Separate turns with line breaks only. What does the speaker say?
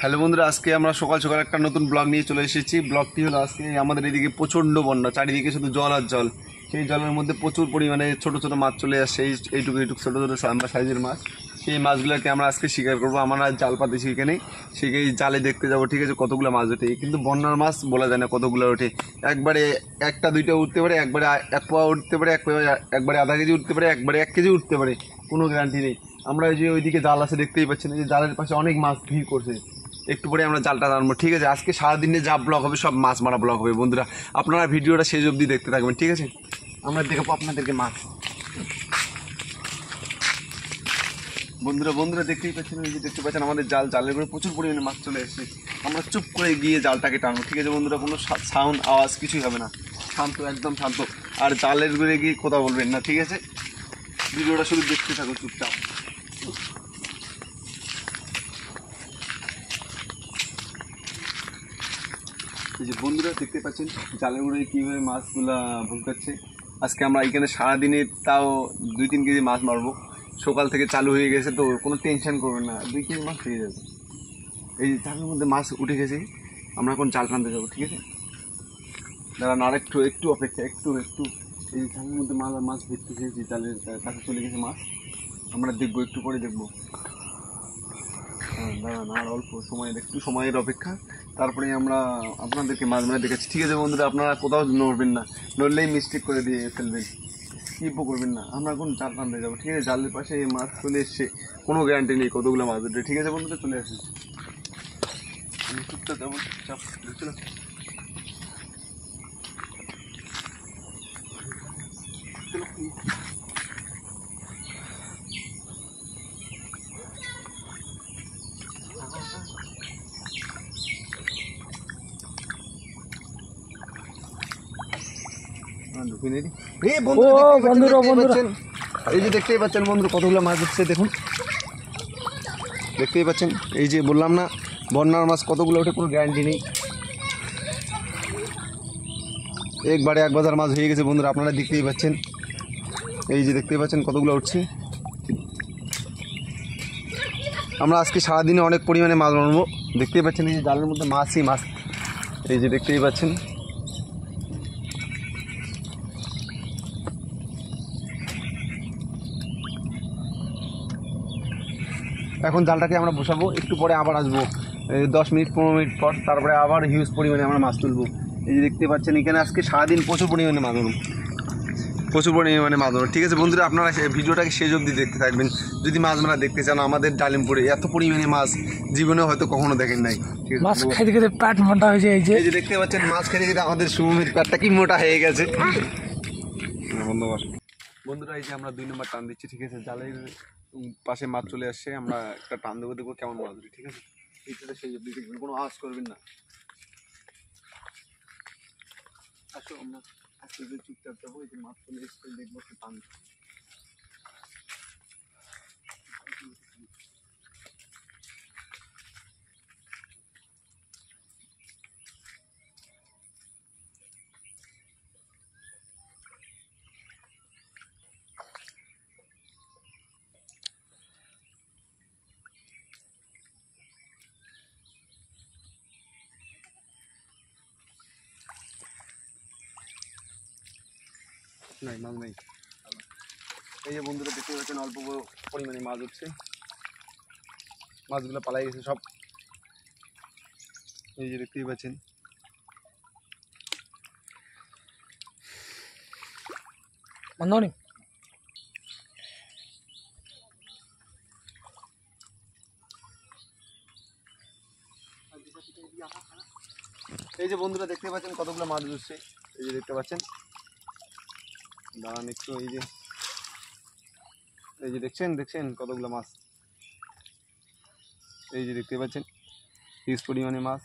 Hello বন্ধুরা, আজকে আমরা সকাল সকাল একটা নতুন ব্লগ নিয়ে চলে এসেছি। ব্লগটি হলো আজকে আমাদের এদিকে প্রচণ্ড বন্যা, চারিদিকে শুধু জল আর জল। সেই জলের মধ্যে প্রচুর পরিমাণে ছোট ছোট মাছ চলে আসছে, এইটুকু ছোটো ছোটো আমরা সাইজের মাছ। সেই মাছগুলোকে আমরা আজকে শিকার করবো। আমরা জাল পাতেছি এখানে, সেই জালে দেখতে যাবো, ঠিক আছে, কতগুলো মাছ ওঠে। কিন্তু বন্যার মাছ বলা যায় না কতগুলো ওঠে। একবারে একটা দুইটা উঠতে পারে, একবারে এক পোয়া উঠতে পারে, একবারে আধা কেজি উঠতে পারে, একবারে 1 কেজি উঠতে পারে, কোনো গ্যারান্টি নেই। আমরা ওই যে ওইদিকে জাল আছে দেখতেই পাচ্ছেন, যে জালের পাশে অনেক মাছ ভিড় করছে। একটু পরে আমরা জালটা টানবো, ঠিক আছে। আজকে সারাদিনে যা ব্লগ হবে সব মাছ মারা ব্লগ হবে বন্ধুরা। আপনারা ভিডিওটা শেষ অবধি দেখতে থাকবেন, ঠিক আছে। আমরা দেখাবো আপনাদেরকে মাছ। বন্ধুরা দেখতেই পাচ্ছেন, এই যে দেখতে পাচ্ছেন আমাদের জালের উপরে প্রচুর পরিমাণে মাছ চলে এসেছে। আমরা চুপ করে গিয়ে জালটাকে টানবো, ঠিক আছে বন্ধুরা। কোনো সাউন্ড আওয়াজ কিছুই হবে না, শান্ত, একদম শান্ত। আর জালের উপরে গিয়ে কথা বলবেন না, ঠিক আছে। ভিডিওটা শুধু দেখতে থাকো চুপচাপ। এই যে বন্ধুরা দেখতে পাচ্ছেন জালের উপরে কীভাবে মাছগুলা ভুলকাচ্ছে। আজকে আমরা এখানে সারাদিনে তাও 2-3 কেজি মাছ মারবো। সকাল থেকে চালু হয়ে গেছে, তো কোনো টেনশন করবেন না, 2 কেজি মাছ পেয়ে যাবে। এই জালের মধ্যে মাছ উঠে গেছে, আমরা এখন জাল টানতে যাবো, ঠিক আছে। দাঁড়ান, আর একটু অপেক্ষা, একটু। এই জালের মধ্যে মাছ ভিড়তেছে, যে জালের কাছে চলে গেছে মাছ। আমরা দেখবো, একটু পরে দেখবো। হ্যাঁ দাঁড়ান, আর অল্প সময়, একটু সময়ের অপেক্ষা, তারপরে আমরা আপনাদেরকে মাছ মারা দেখাচ্ছি, ঠিক আছে বন্ধুরা। আপনারা কোথাও নড়বেন না, নড়লেই মিস্টেক করে দিয়ে ফেলবেন, স্কিপও করবেন না। আমরা এখন জাল টানতে যাবো, ঠিক আছে। জালের পাশে মাছ চলে এসছে, কোনো গ্যারান্টি নেই কতগুলো মাছ উঠবে, ঠিক আছে বন্ধুরা। চলে আসে চুপচাপ যাবো, চুপচাপ চলো। এই যে দেখতেই পাচ্ছেন বন্ধু, কতগুলো মাছ উঠছে দেখুন, দেখতেই পাচ্ছেন। এই যে বললাম না, বন্যার মাছ কতগুলো ওঠে কোনো গ্যারান্টি নেই। একবারে 1 বাজার মাছ হয়ে গেছে বন্ধুরা, আপনারা দেখতেই পাচ্ছেন। এই যে দেখতেই পাচ্ছেন কতগুলো উঠছে। আমরা আজকে সারাদিনে অনেক পরিমাণে মাছ মারবো, দেখতেই পাচ্ছেন। এই যে জালের মধ্যে মাছই মাছ, এই যে দেখতেই পাচ্ছেন। এখন জালটাকে আমরা বসাবো, একটু পরে আবার আসবো 10 মিনিট 15 মিনিট পর, তারপরে আবার হিউজ পরিমাণে আমরা মাছ তুলবো। এই যে দেখতে পাচ্ছেন, এখানে আজকে সারাদিন প্রচুর পরিমাণে মাছ ধরুন, ঠিক আছে বন্ধুরা। আপনারা ভিডিওটাকে শেষ অবধি দেখতে থাকবেন যদি মাছ মারা দেখতে চান। আমাদের ডালিমপুরে এত পরিমাণে মাছ জীবনে হয়তো কখনো দেখেন নাই।
মাছ খেতে খেতে পেট মোটা হয়েছে। এই
যে দেখতে পাচ্ছেন মাছ খেতে খেতে আমাদের শুভমের পেটটা কি মোটা হয়ে গেছে বন্ধুরা। এই যে আমরা 2 নম্বর টান দিচ্ছি, ঠিক আছে। জালের পাশে মাছ চলে আসছে, আমরা একটা টান দেবো, দেখবো কেমন মাছ ধরি, ঠিক আছে। এইটা সেই অবধি দেখবেন, কোনো আওয়াজ করবেন না। আসো আমরা আজকে চুপচাপ যাবো, এই যে মাছ চলে এসছে, দেখবো একটু টান। নাই মাছ নেই। এই যে বন্ধুরা দেখতে পাচ্ছেন, অল্প পরিমাণে মাছ উঠছে, মাছগুলো পালাই গেছে সব। এই যে দেখতেই পাচ্ছেন। এই যে বন্ধুরা দেখতে পাচ্ছেন কতগুলো মাছ উঠছে, এই যে দেখতে পাচ্ছেন। দাঁড়ান একটু, এই যে দেখছেন কতগুলো মাছ, এই যে দেখতে পাচ্ছেন হিউজ পরিমাণে মাছ।